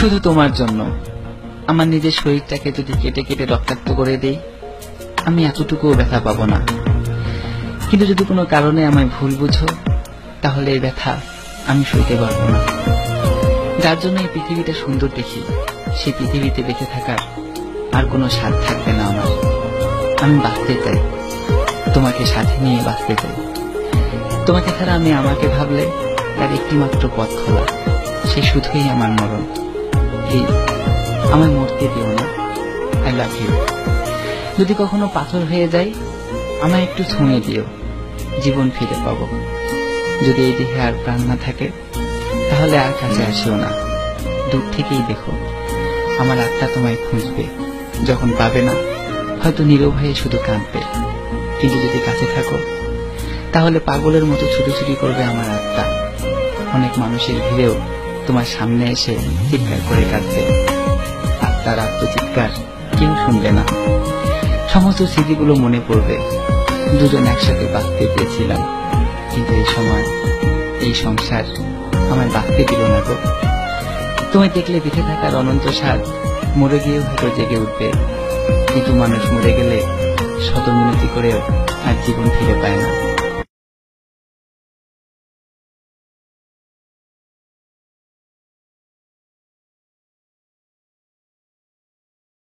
শুধু তোমার জন্য আমার নিজের শরীরটাকে যদি কেটে কেটে রক্তাক্ত করে দেই, আমি এতটুকুও ব্যথা পাবো না। কিন্তু যদি কোনো কারণে আমায় ভুল বুঝো, তাহলে এই ব্যথা আমি সইতে পারবো না। যার জন্য এই পৃথিবীটা সুন্দর দেখি, সেই পৃথিবীতে বেঁচে থাকার আর কোনো স্বাদ থাকবে না আমার। আমি বাঁচতে চাই, তোমাকে সাথে নিয়ে বাঁচতে চাই। তোমাকে ছাড়া আমি আমাকে ভাবলে তার একটি মাত্র পথ খোলা, সে শুধুই আমার মরণ। প্লিজ আমায় মরতে দিও না। I love you. যদি কখনো পাথর হয়ে যায়, আমায় একটু ছুঁয়ে দিও, জীবন ফিরে পাবো। যদি এই দেহে আর প্রাণ না থাকে, তাহলে আর কাছে আসিও না, দূর থেকেই দেখো। আমার আত্মা তোমায় খুঁজবে, যখন পাবে না হয়তো নীরব হয়ে শুধু কাঁদবে। কিন্তু যদি কাছে থাকো, তাহলে পাগলের মতো ছুটোছুটি করবে আমার আত্মা। অনেক মানুষের ভিড়েও তোমার সামনে এসে চিৎকার করে কাঁদবে। আত্মার আত্মচিৎকার কেউ শুনবে না। সমস্ত স্মৃতিগুলো মনে পড়বে, দুজন একসাথে বাঁচতে চেয়েছিলাম, কিন্তু এই সময় এই সংসার আমায় বাঁচতে দিল না গো। তোমায় দেখলে বেঁচে থাকার অনন্ত স্বাদ মরে গিয়েও হয়তো জেগে উঠবে। কিন্তু মানুষ মরে গেলে শত মিনতি করেও আর জীবন ফিরে পায় না।